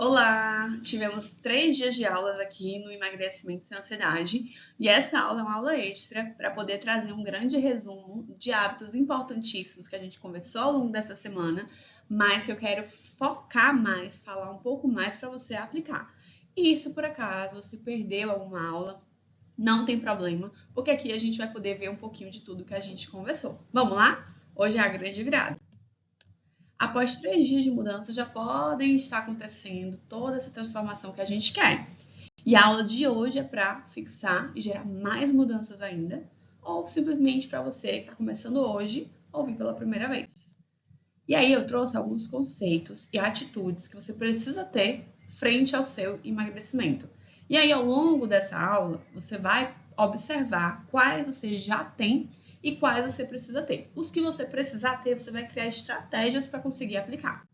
Olá! Tivemos 3 dias de aulas aqui no Emagrecimento Sem Ansiedade e essa aula é uma aula extra para poder trazer um grande resumo de hábitos importantíssimos que a gente conversou ao longo dessa semana, mas que eu quero focar mais, falar um pouco mais para você aplicar. E se por acaso você perdeu alguma aula, não tem problema, porque aqui a gente vai poder ver um pouquinho de tudo que a gente conversou. Vamos lá? Hoje é a grande virada. Após 3 dias de mudança, já podem estar acontecendo toda essa transformação que a gente quer. E a aula de hoje é para fixar e gerar mais mudanças ainda, ou simplesmente para você que está começando hoje, ouvir pela primeira vez. E aí eu trouxe alguns conceitos e atitudes que você precisa ter frente ao seu emagrecimento. E aí, ao longo dessa aula, você vai observar quais você já tem e quais você precisa ter. Os que você precisar ter, você vai criar estratégias para conseguir aplicar.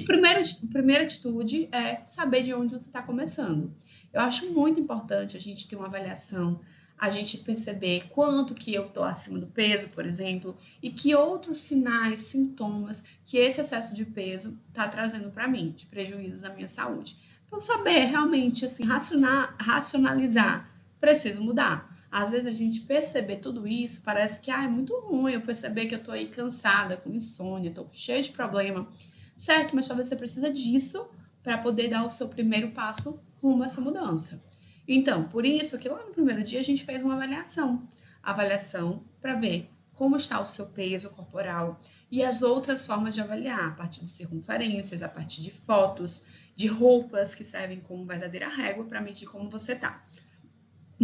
Primeira atitude é saber de onde você está começando. Eu acho muito importante a gente ter uma avaliação, a gente perceber quanto que eu estou acima do peso, por exemplo, e que outros sinais, sintomas que esse excesso de peso está trazendo para mim, de prejuízos à minha saúde. Para eu saber realmente, assim, racionalizar, preciso mudar. Às vezes a gente perceber tudo isso, parece que é muito ruim eu perceber que eu estou aí cansada, com insônia, estou cheia de problema. Certo, mas talvez você precisa disso para poder dar o seu primeiro passo rumo a essa mudança. Então, por isso que lá no primeiro dia a gente fez uma avaliação para ver como está o seu peso corporal e as outras formas de avaliar, a partir de circunferências, a partir de fotos, de roupas que servem como verdadeira régua para medir como você está.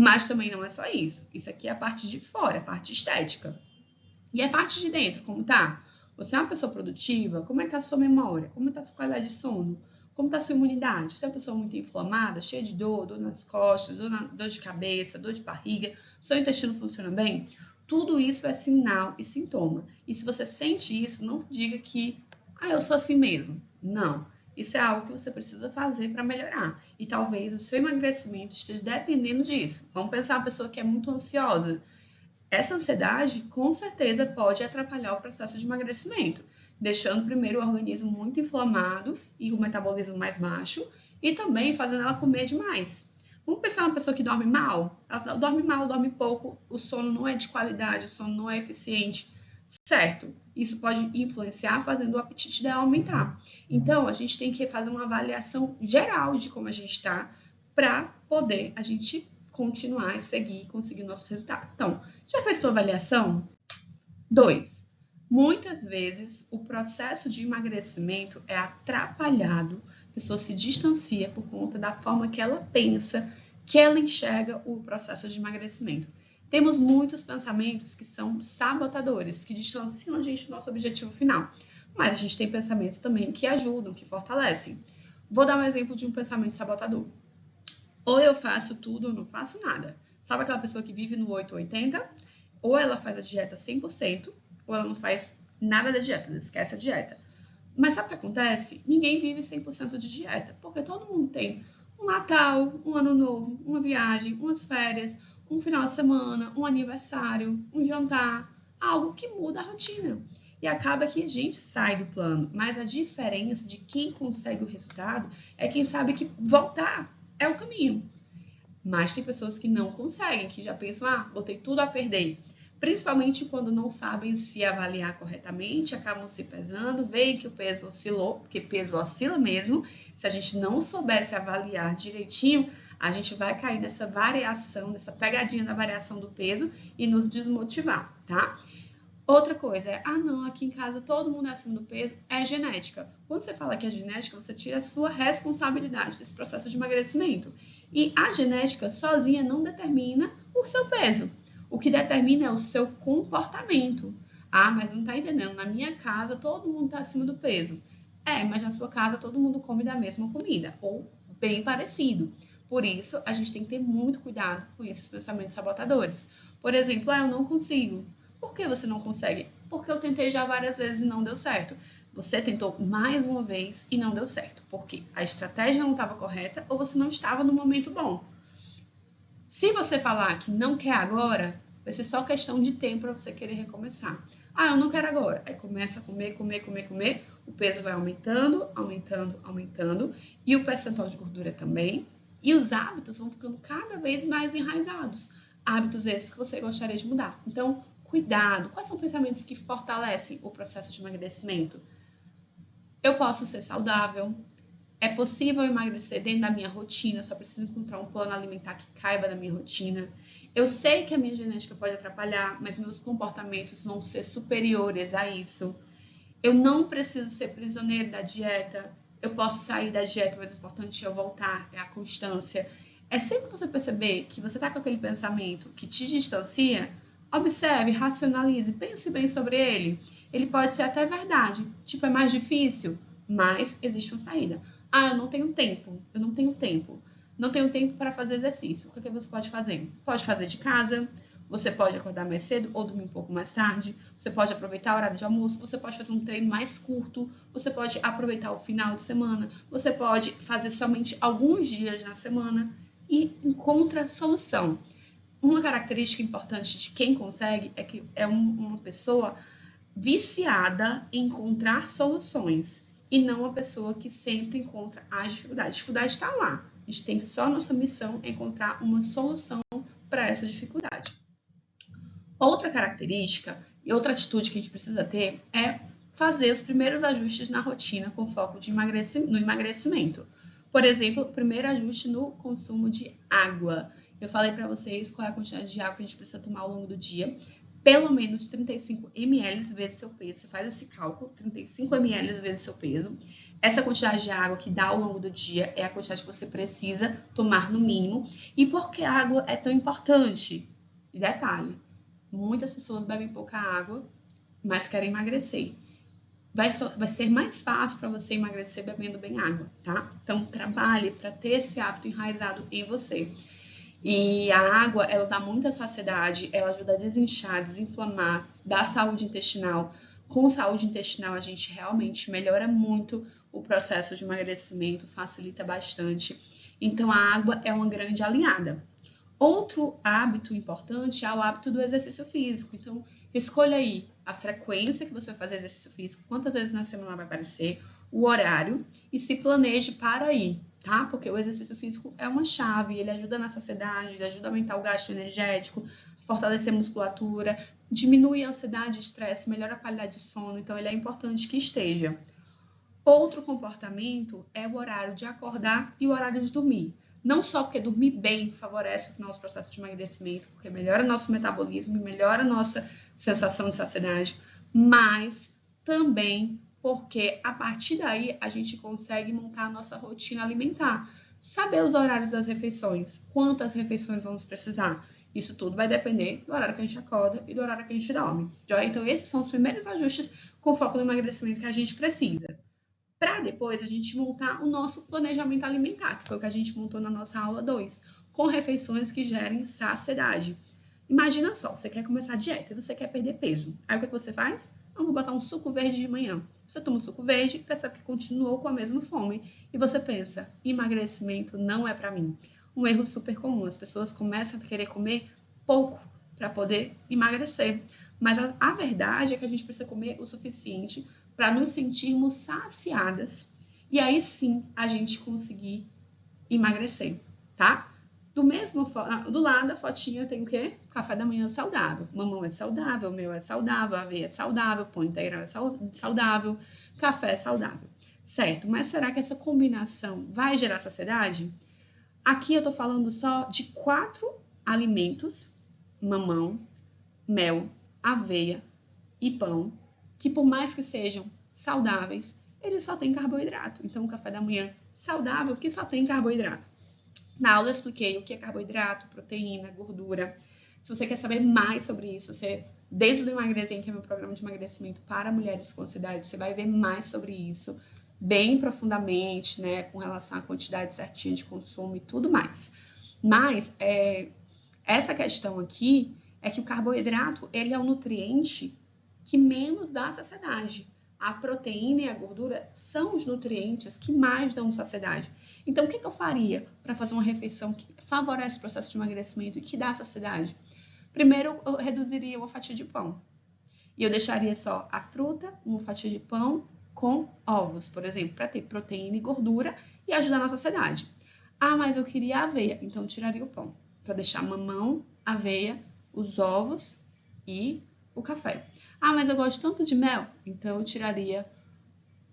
Mas também não é só isso. Isso aqui é a parte de fora, a parte estética. E a parte de dentro, como tá? Você é uma pessoa produtiva? Como é que tá a sua memória? Como está a sua qualidade de sono? Como está a sua imunidade? Você é uma pessoa muito inflamada, cheia de dor nas costas, dor de cabeça, dor de barriga, seu intestino funciona bem? Tudo isso é sinal e sintoma. E se você sente isso, não diga que eu sou assim mesmo. Não. Isso é algo que você precisa fazer para melhorar. E talvez o seu emagrecimento esteja dependendo disso. Vamos pensar uma pessoa que é muito ansiosa. Essa ansiedade, com certeza, pode atrapalhar o processo de emagrecimento, deixando primeiro o organismo muito inflamado e o metabolismo mais baixo, e também fazendo ela comer demais. Vamos pensar uma pessoa que dorme mal? Ela dorme mal, dorme pouco, o sono não é de qualidade, o sono não é eficiente. Certo, isso pode influenciar fazendo o apetite dela aumentar. Então, a gente tem que fazer uma avaliação geral de como a gente está para poder a gente continuar e seguir e conseguir nossos resultados. Então, já fez sua avaliação? 2. Muitas vezes o processo de emagrecimento é atrapalhado, a pessoa se distancia por conta da forma que ela pensa, que ela enxerga o processo de emagrecimento. Temos muitos pensamentos que são sabotadores, que distanciam a gente do nosso objetivo final. Mas a gente tem pensamentos também que ajudam, que fortalecem. Vou dar um exemplo de um pensamento sabotador. Ou eu faço tudo ou não faço nada. Sabe aquela pessoa que vive no 880? Ou ela faz a dieta 100%, ou ela não faz nada da dieta, esquece a dieta. Mas sabe o que acontece? Ninguém vive 100% de dieta, porque todo mundo tem um Natal, um Ano Novo, uma viagem, umas férias, um final de semana, um aniversário, um jantar, algo que muda a rotina. E acaba que a gente sai do plano, mas a diferença de quem consegue o resultado é quem sabe que voltar é o caminho. Mas tem pessoas que não conseguem, que já pensam, botei tudo a perder. Principalmente quando não sabem se avaliar corretamente, acabam se pesando, veem que o peso oscilou, porque peso oscila mesmo. Se a gente não soubesse avaliar direitinho, a gente vai cair nessa variação, nessa pegadinha da variação do peso e nos desmotivar, tá? Outra coisa é, não, aqui em casa todo mundo é acima do peso, é genética. Quando você fala que é genética, você tira a sua responsabilidade desse processo de emagrecimento. E a genética sozinha não determina o seu peso. O que determina é o seu comportamento. Mas não está entendendo, na minha casa todo mundo está acima do peso. Mas na sua casa todo mundo come da mesma comida, ou bem parecido. Por isso, a gente tem que ter muito cuidado com esses pensamentos sabotadores. Por exemplo, eu não consigo. Por que você não consegue? Porque eu tentei já várias vezes e não deu certo. Você tentou mais uma vez e não deu certo. Porque a estratégia não estava correta ou você não estava no momento bom. Se você falar que não quer agora, vai ser só questão de tempo para você querer recomeçar. Eu não quero agora. Aí começa a comer. o peso vai aumentando, aumentando, aumentando, e o percentual de gordura também, e os hábitos vão ficando cada vez mais enraizados. Hábitos esses que você gostaria de mudar. Então, cuidado. Quais são pensamentos que fortalecem o processo de emagrecimento? Eu posso ser saudável. É possível emagrecer dentro da minha rotina, só preciso encontrar um plano alimentar que caiba na minha rotina. Eu sei que a minha genética pode atrapalhar, mas meus comportamentos vão ser superiores a isso. Eu não preciso ser prisioneiro da dieta. Eu posso sair da dieta, mas o importante é eu voltar, é a constância. É sempre você perceber que você está com aquele pensamento que te distancia, observe, racionalize, pense bem sobre ele. Ele pode ser até verdade. Tipo, é mais difícil, mas existe uma saída. Ah, eu não tenho tempo. Eu não tenho tempo. Não tenho tempo para fazer exercício. O que você pode fazer? Pode fazer de casa. Você pode acordar mais cedo ou dormir um pouco mais tarde. Você pode aproveitar o horário de almoço. Você pode fazer um treino mais curto. Você pode aproveitar o final de semana. Você pode fazer somente alguns dias na semana e encontra solução. Uma característica importante de quem consegue é que é uma pessoa viciada em encontrar soluções e não uma pessoa que sempre encontra as dificuldades. A dificuldade está lá. A gente tem que só nossa missão é encontrar uma solução para essa dificuldade. Outra característica e outra atitude que a gente precisa ter é fazer os primeiros ajustes na rotina com foco no emagrecimento. Por exemplo, o primeiro ajuste no consumo de água. Eu falei para vocês qual é a quantidade de água que a gente precisa tomar ao longo do dia. Pelo menos 35 ml vezes seu peso. Você faz esse cálculo, 35 ml vezes seu peso. Essa quantidade de água que dá ao longo do dia é a quantidade que você precisa tomar no mínimo. E por que a água é tão importante? E detalhe, muitas pessoas bebem pouca água, mas querem emagrecer. Vai ser mais fácil para você emagrecer bebendo bem água, tá? Então, trabalhe para ter esse hábito enraizado em você. E a água, ela dá muita saciedade, ela ajuda a desinchar, desinflamar, dá saúde intestinal. Com saúde intestinal, a gente realmente melhora muito o processo de emagrecimento, facilita bastante. Então, a água é uma grande aliada. Outro hábito importante é o hábito do exercício físico. Então, escolha aí a frequência que você vai fazer exercício físico, quantas vezes na semana vai aparecer, o horário e se planeje para ir, tá? Porque o exercício físico é uma chave, ele ajuda na saciedade, ele ajuda a aumentar o gasto energético, fortalecer a musculatura, diminui a ansiedade e estresse, melhora a qualidade de sono, então ele é importante que esteja. Outro comportamento é o horário de acordar e o horário de dormir. Não só porque dormir bem favorece o nosso processo de emagrecimento, porque melhora nosso metabolismo e melhora a nossa sensação de saciedade, mas também porque a partir daí a gente consegue montar a nossa rotina alimentar. Saber os horários das refeições, quantas refeições vamos precisar. Isso tudo vai depender do horário que a gente acorda e do horário que a gente dorme. Então, esses são os primeiros ajustes com foco no emagrecimento que a gente precisa. Para depois a gente montar o nosso planejamento alimentar, que foi o que a gente montou na nossa aula 2, com refeições que gerem saciedade. Imagina só, você quer começar a dieta e você quer perder peso. Aí o que você faz? Eu vou botar um suco verde de manhã. Você toma um suco verde e percebe que continuou com a mesma fome. E você pensa, emagrecimento não é para mim. Um erro super comum, as pessoas começam a querer comer pouco para poder emagrecer. Mas a verdade é que a gente precisa comer o suficiente para nos sentirmos saciadas e aí sim a gente conseguir emagrecer, tá? Do lado da fotinha tem o quê? Café da manhã saudável. Mamão é saudável, mel é saudável, aveia é saudável, pão integral é saudável, café é saudável. Certo, mas será que essa combinação vai gerar saciedade? Aqui eu tô falando só de 4 alimentos, mamão, mel, aveia e pão, que por mais que sejam saudáveis, eles só têm carboidrato. Então, o café da manhã saudável que só tem carboidrato. Na aula eu expliquei o que é carboidrato, proteína, gordura. Se você quer saber mais sobre isso, desde o Emagrecem, que é meu programa de emagrecimento para mulheres com ansiedade, você vai ver mais sobre isso, bem profundamente, né, com relação à quantidade certinha de consumo e tudo mais. Mas, essa questão aqui é que o carboidrato, ele é um nutriente que menos dá saciedade. A proteína e a gordura são os nutrientes que mais dão saciedade. Então, o que eu faria para fazer uma refeição que favorece o processo de emagrecimento e que dá saciedade? Primeiro, eu reduziria uma fatia de pão. E eu deixaria só a fruta, uma fatia de pão, com ovos, por exemplo, para ter proteína e gordura e ajudar na saciedade. Ah, mas eu queria aveia, então eu tiraria o pão, para deixar mamão, aveia, os ovos e o café. Ah, mas eu gosto tanto de mel, então eu tiraria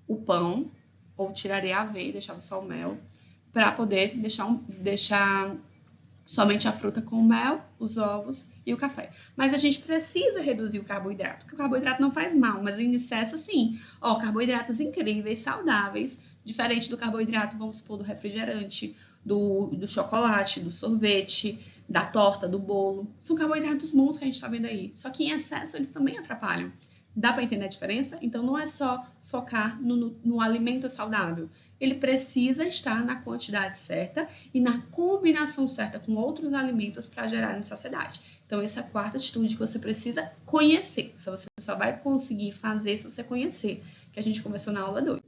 o pão, ou tiraria a aveia e deixava só o mel, para poder deixar somente a fruta com mel, os ovos e o café. Mas a gente precisa reduzir o carboidrato, porque o carboidrato não faz mal, mas em excesso sim. Ó, carboidratos incríveis, saudáveis, diferente do carboidrato, vamos supor, do refrigerante, do chocolate, do sorvete, da torta, do bolo. São carboidratos bons que a gente está vendo aí. Só que em excesso eles também atrapalham. Dá para entender a diferença? Então não é só focar no alimento saudável. Ele precisa estar na quantidade certa e na combinação certa com outros alimentos para gerar saciedade. Então, essa é a quarta atitude que você precisa conhecer. Você só vai conseguir fazer se você conhecer, que a gente conversou na aula 2.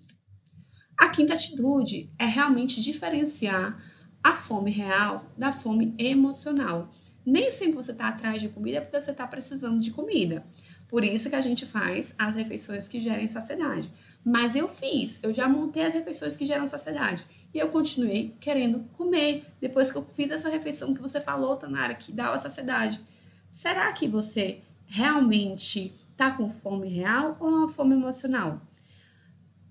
A quinta atitude é realmente diferenciar a fome real da fome emocional. Nem sempre você está atrás de comida porque você está precisando de comida. Por isso que a gente faz as refeições que gerem saciedade. Mas eu já montei as refeições que geram saciedade. E eu continuei querendo comer depois que eu fiz essa refeição que você falou, Tanara, que dá a saciedade. Será que você realmente está com fome real ou uma fome emocional?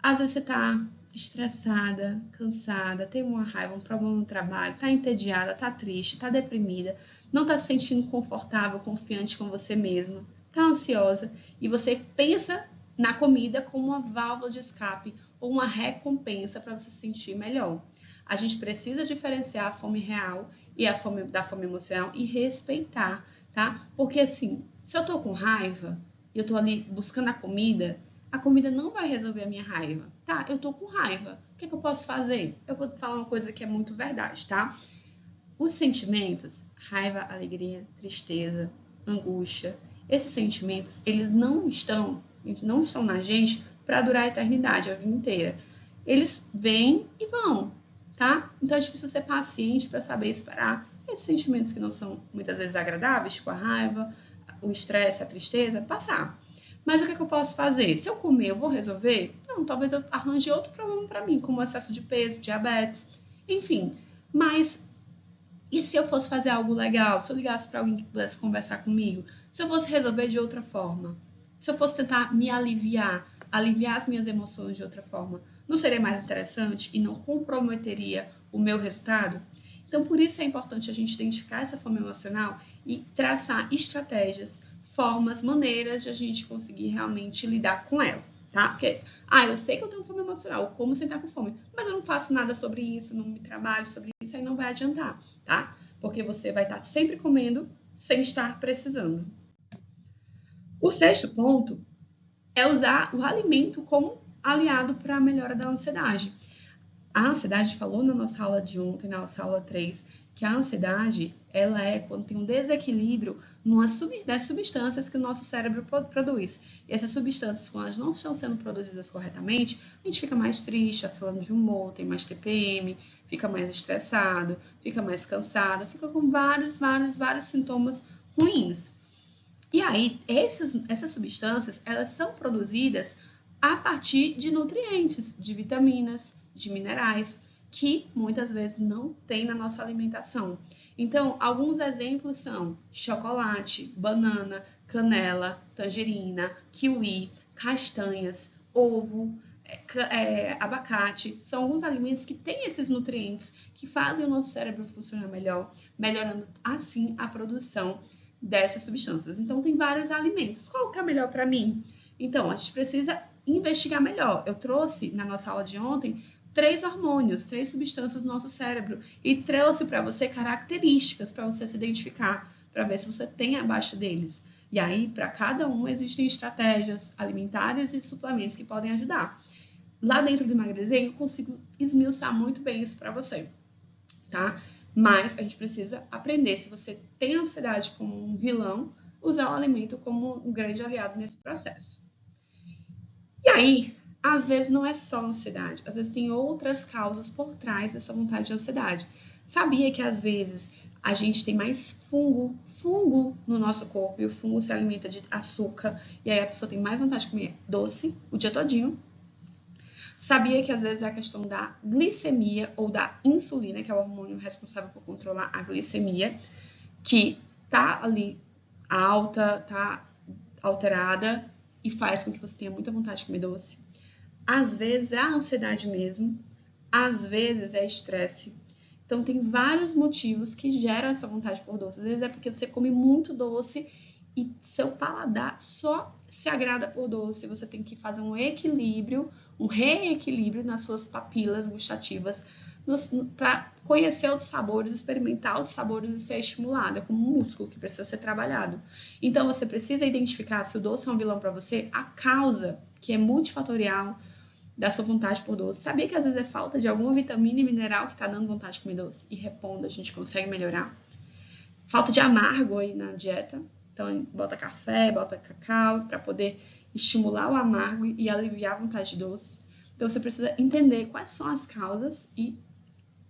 Às vezes você está estressada, cansada, tem uma raiva, um problema no trabalho, está entediada, está triste, está deprimida, não está se sentindo confortável, confiante com você mesma, está ansiosa e você pensa na comida como uma válvula de escape ou uma recompensa para você se sentir melhor. A gente precisa diferenciar a fome real e a fome da fome emocional e respeitar, tá? Porque assim, se eu tô com raiva e eu tô ali buscando a comida não vai resolver a minha raiva, tá? Eu tô com raiva. O que eu posso fazer? Eu vou falar uma coisa que é muito verdade, tá? Os sentimentos, raiva, alegria, tristeza, angústia, esses sentimentos, eles não estão na gente para durar a eternidade, a vida inteira. Eles vêm e vão, tá? Então a gente precisa ser paciente para saber esperar esses sentimentos que não são muitas vezes agradáveis, tipo a raiva, o estresse, a tristeza, passar. Mas o que eu posso fazer? Se eu comer, eu vou resolver? Não, talvez eu arranje outro problema para mim, como excesso de peso, diabetes, enfim. Mas e se eu fosse fazer algo legal? Se eu ligasse para alguém que pudesse conversar comigo? Se eu fosse resolver de outra forma? Se eu fosse tentar me aliviar as minhas emoções de outra forma? Não seria mais interessante e não comprometeria o meu resultado? Então, por isso é importante a gente identificar essa fome emocional e traçar estratégias, formas, maneiras de a gente conseguir realmente lidar com ela, tá? Porque, eu sei que eu tenho fome emocional, eu como sem estar com fome, mas eu não faço nada sobre isso, não me trabalho sobre isso, aí não vai adiantar, tá? Porque você vai estar sempre comendo sem estar precisando. O sexto ponto é usar o alimento como aliado para a melhora da ansiedade. A ansiedade, falou na nossa aula de ontem, na nossa aula 3, que a ansiedade, ela é quando tem um desequilíbrio das substâncias que o nosso cérebro produz. E essas substâncias, quando elas não estão sendo produzidas corretamente, a gente fica mais triste, oscilando de humor, tem mais TPM, fica mais estressado, fica mais cansado, fica com vários sintomas ruins. E aí, essas substâncias, elas são produzidas a partir de nutrientes, de vitaminas, de minerais, que muitas vezes não tem na nossa alimentação. Então, alguns exemplos são chocolate, banana, canela, tangerina, kiwi, castanhas, ovo, abacate. São alguns alimentos que têm esses nutrientes que fazem o nosso cérebro funcionar melhor, melhorando assim a produção dessas substâncias. Então, tem vários alimentos. Qual que é melhor para mim? Então, a gente precisa investigar melhor. Eu trouxe na nossa aula de ontem 3 hormônios, 3 substâncias do nosso cérebro e trouxe para você características para você se identificar, para ver se você tem abaixo deles. E aí, para cada um, existem estratégias alimentares e suplementos que podem ajudar. Lá dentro do emagrecer, eu consigo esmiuçar muito bem isso para você, tá? Mas a gente precisa aprender, se você tem a ansiedade como um vilão, usar o alimento como um grande aliado nesse processo. E aí, às vezes não é só ansiedade, às vezes tem outras causas por trás dessa vontade de ansiedade. Sabia que às vezes a gente tem mais fungo no nosso corpo e o fungo se alimenta de açúcar e aí a pessoa tem mais vontade de comer doce o dia todinho? Sabia que às vezes é a questão da glicemia ou da insulina, que é o hormônio responsável por controlar a glicemia, que tá ali alta, tá alterada e faz com que você tenha muita vontade de comer doce. Às vezes é a ansiedade mesmo, às vezes é estresse. Então tem vários motivos que geram essa vontade por doce. Às vezes é porque você come muito doce e seu paladar só se agrada por doce. Você tem que fazer um equilíbrio, um reequilíbrio nas suas papilas gustativas para conhecer outros sabores, experimentar outros sabores e ser estimulado. É como um músculo que precisa ser trabalhado. Então você precisa identificar se o doce é um vilão para você, a causa, que é multifatorial, da sua vontade por doce. Sabia que às vezes é falta de alguma vitamina e mineral que está dando vontade de comer doce? E repondo, a gente consegue melhorar. Falta de amargo aí na dieta. Então, bota café, bota cacau para poder estimular o amargo e aliviar a vontade de doce. Então, você precisa entender quais são as causas e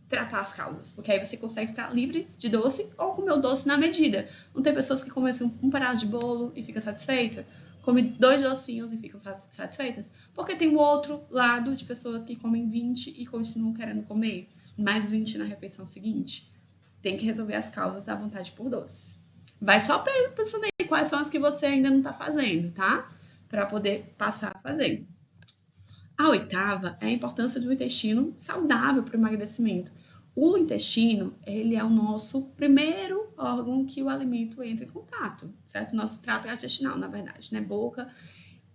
tratar as causas. Porque aí você consegue ficar livre de doce ou comer o doce na medida. Não tem pessoas que comem assim, um pedaço de bolo e fica satisfeita? Come 2 docinhos e ficam satisfeitas? Porque tem o outro lado de pessoas que comem 20 e continuam querendo comer mais 20 na refeição seguinte. Tem que resolver as causas da vontade por doce. Vai só pensando aí quais são as que você ainda não está fazendo, tá? Para poder passar a fazer. A oitava é a importância do intestino saudável para o emagrecimento. O intestino, ele é o nosso primeiro órgão que o alimento entra em contato, certo? Nosso trato intestinal, na verdade, né? Boca.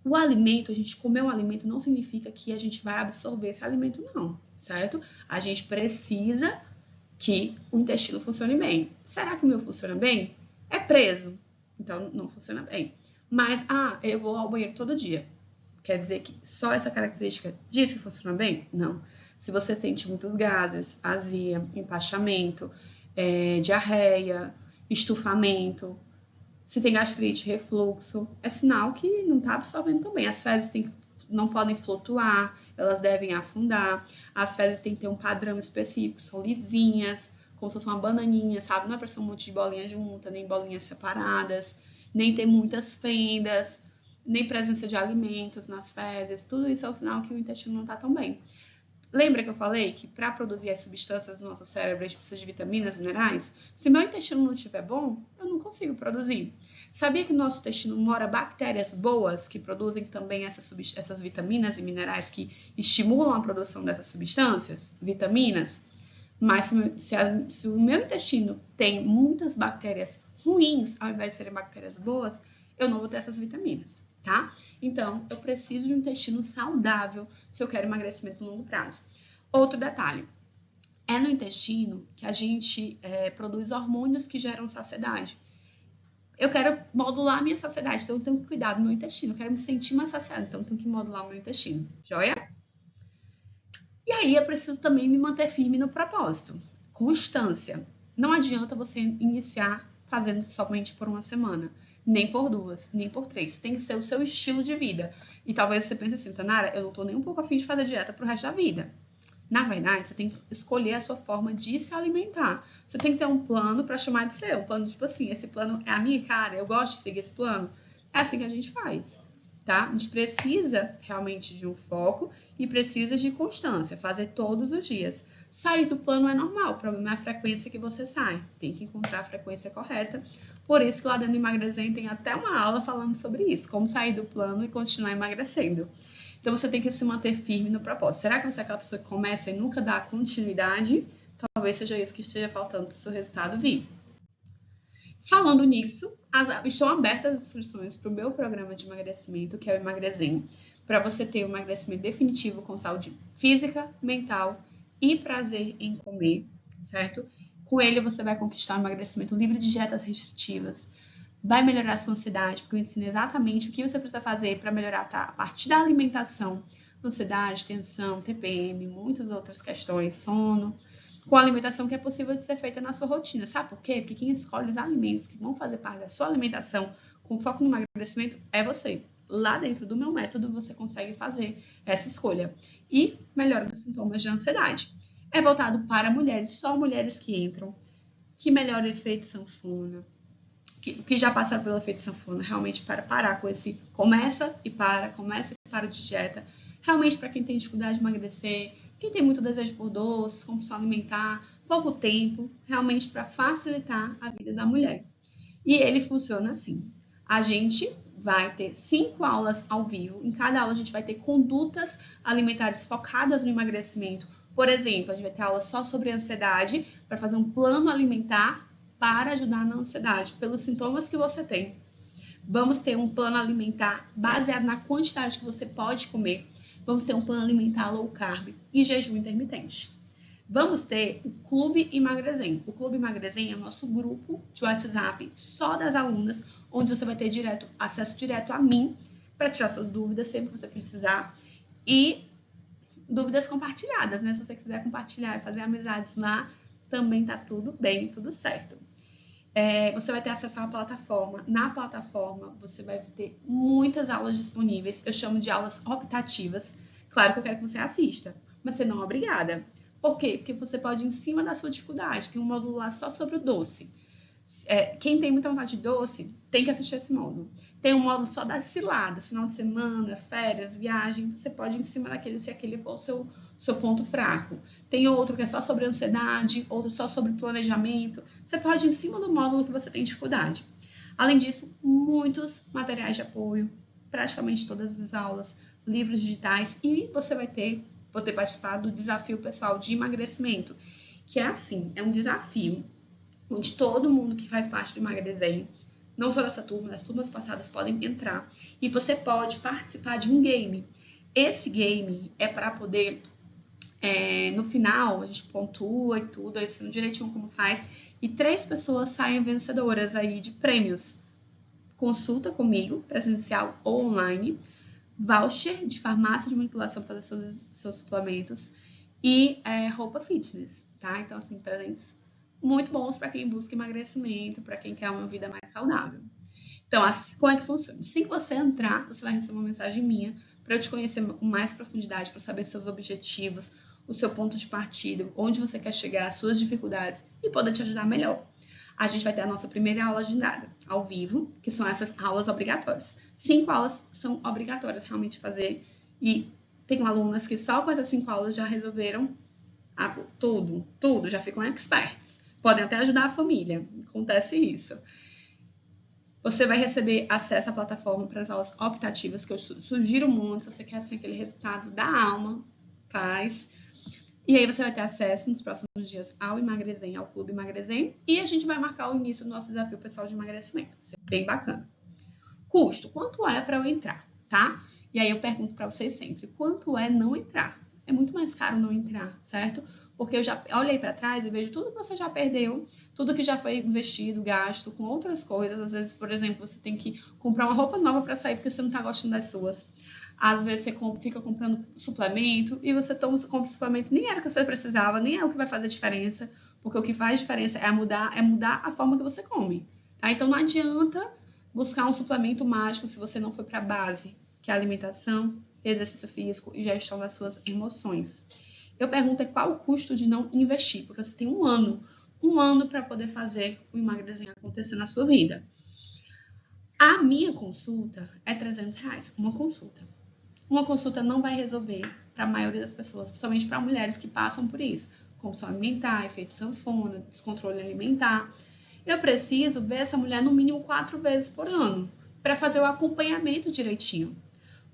O alimento, a gente comer um alimento não significa que a gente vai absorver esse alimento, não, certo? A gente precisa que o intestino funcione bem. Será que o meu funciona bem? É preso, então não funciona bem. Mas, eu vou ao banheiro todo dia. Quer dizer que só essa característica diz que funciona bem? Não. Se você sente muitos gases, azia, empachamento, diarreia, estufamento, se tem gastrite, refluxo, é sinal que não está absorvendo tão bem. As fezes não podem flutuar, elas devem afundar. As fezes têm que ter um padrão específico, são lisinhas, como se fosse uma bananinha, sabe? Não é para ser um monte de bolinha junta, nem bolinhas separadas, nem ter muitas fendas, nem presença de alimentos nas fezes. Tudo isso é um sinal que o intestino não está tão bem. Lembra que eu falei que para produzir as substâncias no nosso cérebro a gente precisa de vitaminas, minerais? Se meu intestino não estiver bom, eu não consigo produzir. Sabia que no nosso intestino mora bactérias boas que produzem também essas vitaminas e minerais que estimulam a produção dessas substâncias, vitaminas? Mas se o meu intestino tem muitas bactérias ruins, ao invés de serem bactérias boas, eu não vou ter essas vitaminas, tá? Então, eu preciso de um intestino saudável se eu quero emagrecimento a longo prazo. Outro detalhe, é no intestino que a gente produz hormônios que geram saciedade. Eu quero modular a minha saciedade, então eu tenho que cuidar do meu intestino. Eu quero me sentir mais saciada, então eu tenho que modular o meu intestino. Joia? E aí eu preciso também me manter firme no propósito. Constância. Não adianta você iniciar fazendo somente por uma semana, nem por 2, nem por 3. Tem que ser o seu estilo de vida. E talvez você pense assim, Tanara, eu não tô nem um pouco afim de fazer dieta pro resto da vida. Na verdade, você tem que escolher a sua forma de se alimentar. Você tem que ter um plano para chamar de seu. Um plano tipo assim, esse plano é a minha cara, eu gosto de seguir esse plano. É assim que a gente faz, tá? A gente precisa realmente de um foco e precisa de constância, fazer todos os dias. Sair do plano é normal, o problema é a frequência que você sai. Tem que encontrar a frequência correta. Por isso que lá dentro do Emagrecendo tem até uma aula falando sobre isso, como sair do plano e continuar emagrecendo. Então você tem que se manter firme no propósito. Será que você é aquela pessoa que começa e nunca dá continuidade? Talvez seja isso que esteja faltando para o seu resultado vir. Falando nisso, estão abertas as inscrições para o meu programa de emagrecimento, que é o Emagrecendo, para você ter um emagrecimento definitivo com saúde física, mental e prazer em comer, certo? Com ele você vai conquistar um emagrecimento livre de dietas restritivas, vai melhorar a sua ansiedade, porque eu ensino exatamente o que você precisa fazer para melhorar a partir da alimentação, ansiedade, tensão, TPM, muitas outras questões, sono, com a alimentação que é possível de ser feita na sua rotina. Sabe por quê? Porque quem escolhe os alimentos que vão fazer parte da sua alimentação com foco no emagrecimento é você. Lá dentro do meu método você consegue fazer essa escolha. E melhora dos sintomas de ansiedade. É voltado para mulheres, só mulheres que entram, que melhora o efeito sanfona, que já passaram pelo efeito sanfona, realmente para parar com esse começa e para de dieta, realmente para quem tem dificuldade de emagrecer, quem tem muito desejo por doces, compulsão alimentar, pouco tempo, realmente para facilitar a vida da mulher. E ele funciona assim. A gente vai ter 5 aulas ao vivo. Em cada aula a gente vai ter condutas alimentares focadas no emagrecimento. Por exemplo, a gente vai ter aula só sobre ansiedade, para fazer um plano alimentar para ajudar na ansiedade, pelos sintomas que você tem. Vamos ter um plano alimentar baseado na quantidade que você pode comer. Vamos ter um plano alimentar low carb e jejum intermitente. Vamos ter o Clube Emagrecem. O Clube Emagrecem é o nosso grupo de WhatsApp só das alunas, onde você vai ter acesso direto a mim para tirar suas dúvidas sempre que você precisar e dúvidas compartilhadas, né? Se você quiser compartilhar e fazer amizades lá, também tá tudo bem, tudo certo. Você vai ter acesso a uma plataforma. Na plataforma, você vai ter muitas aulas disponíveis. Eu chamo de aulas optativas. Claro que eu quero que você assista, mas você não é obrigada. Por quê? Porque você pode ir em cima da sua dificuldade. Tem um módulo lá só sobre o doce. Quem tem muita vontade de doce, tem que assistir esse módulo. Tem um módulo só das ciladas, final de semana, férias, viagem. Você pode ir em cima daquele, se aquele for o seu ponto fraco. Tem outro que é só sobre ansiedade, outro só sobre planejamento. Você pode ir em cima do módulo que você tem dificuldade. Além disso, muitos materiais de apoio, praticamente todas as aulas, livros digitais, e você vai poder participar do desafio pessoal de emagrecimento, que é assim, é um desafio onde todo mundo que faz parte do Emagrecem, não só dessa turma, das turmas passadas, podem entrar. E você pode participar de um game. Esse game é para poder, no final, a gente pontua e tudo, ensina direitinho como faz, e 3 pessoas saem vencedoras aí de prêmios. Consulta comigo, presencial ou online, voucher de farmácia de manipulação para fazer seus suplementos e roupa fitness, tá? Então, assim, presentes muito bons para quem busca emagrecimento, para quem quer uma vida mais saudável. Então, como é que funciona? Assim que você entrar, você vai receber uma mensagem minha para eu te conhecer com mais profundidade, para saber seus objetivos, o seu ponto de partida, onde você quer chegar, as suas dificuldades e poder te ajudar melhor. A gente vai ter a nossa primeira aula agendada, ao vivo, que são essas aulas obrigatórias. 5 aulas são obrigatórias realmente fazer e tem alunas que só com essas 5 aulas já resolveram tudo, já ficam experts. Podem até ajudar a família, acontece isso. Você vai receber acesso à plataforma para as aulas optativas, que eu sugiro muito, se você quer assim, aquele resultado da alma, faz. E aí você vai ter acesso nos próximos dias ao Emagrecem, ao Clube Emagrecem, e a gente vai marcar o início do nosso desafio pessoal de emagrecimento. Vai ser bem bacana. Custo, quanto é para eu entrar, tá? E aí eu pergunto para vocês sempre, quanto é não entrar? É muito mais caro não entrar, certo? Porque eu já olhei para trás e vejo tudo que você já perdeu, tudo que já foi investido, gasto com outras coisas. Às vezes, por exemplo, você tem que comprar uma roupa nova para sair porque você não tá gostando das suas. Às vezes você fica comprando suplemento e você compra suplemento, nem era o que você precisava, nem é o que vai fazer diferença, porque o que faz diferença é mudar a forma que você come, tá? Então não adianta buscar um suplemento mágico se você não foi para a base, que é a alimentação, exercício físico e gestão das suas emoções. Eu pergunto qual o custo de não investir, porque você tem um ano para poder fazer o emagrecimento acontecer na sua vida. A minha consulta é R$300, uma consulta. Uma consulta não vai resolver para a maioria das pessoas, principalmente para mulheres que passam por isso, compulsão alimentar, efeito sanfona, descontrole alimentar. Eu preciso ver essa mulher no mínimo 4 vezes por ano, para fazer o acompanhamento direitinho.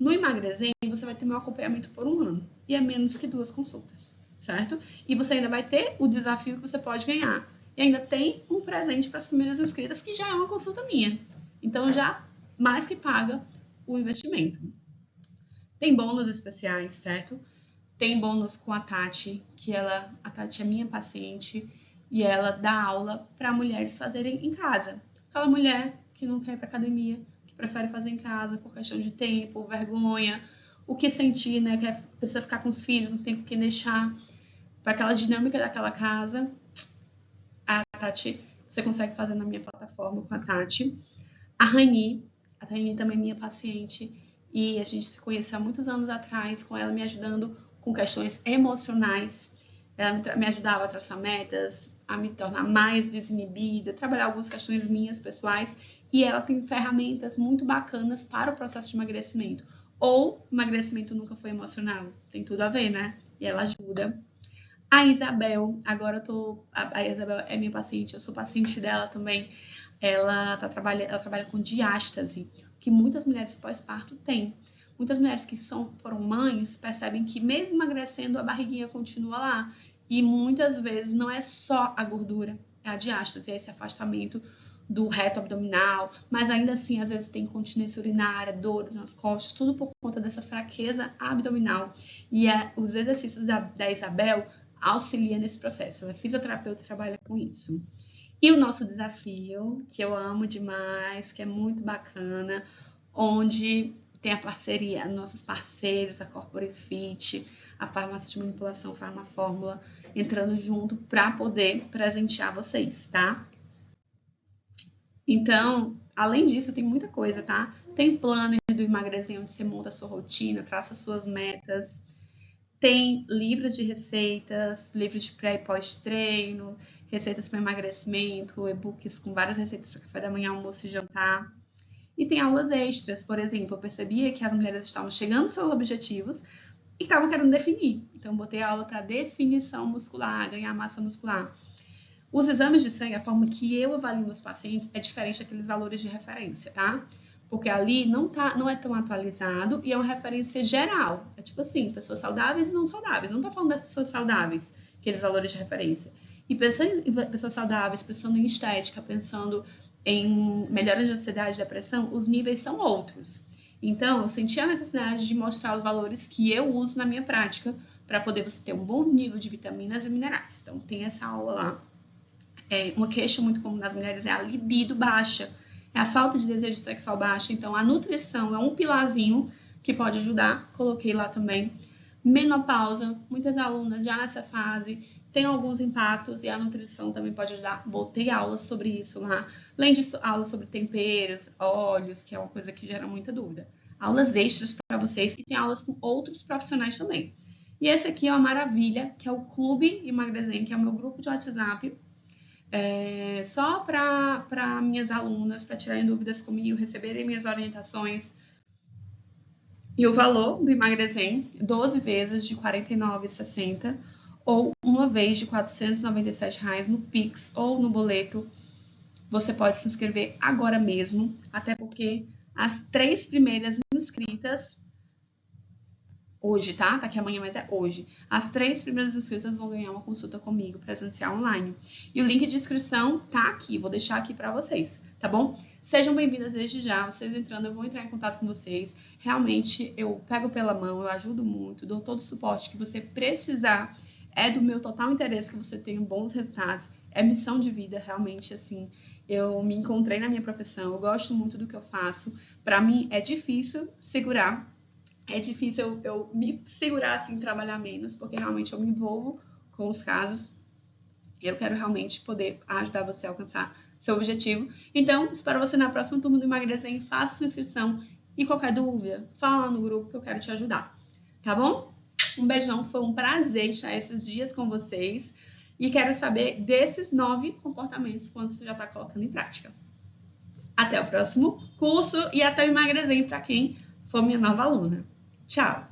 No Emagrecem, você vai ter meu acompanhamento por um ano, e é menos que 2 consultas, certo? E você ainda vai ter o desafio que você pode ganhar. E ainda tem um presente para as primeiras inscritas, que já é uma consulta minha. Então, já mais que paga o investimento. Tem bônus especiais, certo? Tem bônus com a Tati, a Tati é minha paciente, e ela dá aula para mulheres fazerem em casa. Aquela mulher que não quer ir para academia, que prefere fazer em casa por questão de tempo, vergonha, o que sentir, né? Que precisa ficar com os filhos, não tem com quem deixar, para aquela dinâmica daquela casa. A Tati, você consegue fazer na minha plataforma com a Tati. A Rani também é minha paciente, e a gente se conheceu há muitos anos atrás, com ela me ajudando com questões emocionais. Ela me ajudava a traçar metas, a me tornar mais desinibida, trabalhar algumas questões minhas pessoais, e ela tem ferramentas muito bacanas para o processo de emagrecimento, Ou emagrecimento nunca foi emocional? Tem tudo a ver, né? E ela ajuda. A Isabel, agora a Isabel é minha paciente, eu sou paciente dela também. Ela trabalha com diástase, que muitas mulheres pós-parto têm. Muitas mulheres que foram mães percebem que mesmo emagrecendo, a barriguinha continua lá. E muitas vezes não é só a gordura, é a diástase, é esse afastamento do reto abdominal, mas ainda assim, às vezes tem incontinência urinária, dores nas costas, tudo por conta dessa fraqueza abdominal. E os exercícios da Isabel auxilia nesse processo. A fisioterapeuta trabalha com isso. E o nosso desafio, que eu amo demais, que é muito bacana, onde tem a parceria, nossos parceiros, a Corpore Fit, a farmácia de manipulação Farmafórmula, entrando junto para poder presentear vocês, tá? Então, além disso, tem muita coisa, tá? Tem planner do emagrecer, onde você monta a sua rotina, traça suas metas. Tem livros de receitas, livro de pré e pós-treino, receitas para emagrecimento, e-books com várias receitas para café da manhã, almoço e jantar. E tem aulas extras, por exemplo, eu percebia que as mulheres estavam chegando aos seus objetivos e estavam querendo definir. Então, botei aula para definição muscular, ganhar massa muscular. Os exames de sangue, a forma que eu avalio meus pacientes é diferente daqueles valores de referência, tá? Porque ali não é tão atualizado e é uma referência geral. É tipo assim, pessoas saudáveis e não saudáveis. Não tô falando das pessoas saudáveis, aqueles valores de referência. E pensando em pessoas saudáveis, pensando em estética, pensando em melhora de ansiedade e depressão, os níveis são outros. Então, eu senti a necessidade de mostrar os valores que eu uso na minha prática para poder você ter um bom nível de vitaminas e minerais. Então, tem essa aula lá. Uma queixa muito comum das mulheres é a libido baixa, é a falta de desejo sexual baixa. Então, a nutrição é um pilarzinho que pode ajudar. Coloquei lá também. Menopausa, muitas alunas já nessa fase têm alguns impactos e a nutrição também pode ajudar. Botei aulas sobre isso lá. Além disso, aulas sobre temperos, óleos, que é uma coisa que gera muita dúvida. Aulas extras para vocês e tem aulas com outros profissionais também. E esse aqui é uma maravilha, que é o Clube Emagrecem, que é o meu grupo de WhatsApp, só para minhas alunas, para tirarem dúvidas comigo, receberem minhas orientações. E o valor do Emagrecem, 12 vezes de R$ 49,60 ou uma vez de R$ 497 no Pix ou no boleto. Você pode se inscrever agora mesmo, até porque as 3 primeiras inscritas hoje, tá? Tá aqui amanhã, mas é hoje. As 3 primeiras inscritas vão ganhar uma consulta comigo presencial online. E o link de inscrição tá aqui, vou deixar aqui para vocês, tá bom? Sejam bem-vindas desde já. Vocês entrando, eu vou entrar em contato com vocês. Realmente, eu pego pela mão, eu ajudo muito, dou todo o suporte que você precisar. É do meu total interesse que você tenha bons resultados. É missão de vida, realmente, assim. Eu me encontrei na minha profissão, eu gosto muito do que eu faço. Para mim, é difícil segurar. É difícil eu me segurar assim, trabalhar menos, porque realmente eu me envolvo com os casos. Eu quero realmente poder ajudar você a alcançar seu objetivo. Então, espero você na próxima turma do Emagrecem. Faça sua inscrição e qualquer dúvida, fala lá no grupo que eu quero te ajudar. Tá bom? Um beijão, foi um prazer estar esses dias com vocês. E quero saber desses 9 comportamentos quando você já está colocando em prática. Até o próximo curso e até o Emagrecem para quem for minha nova aluna. Tchau!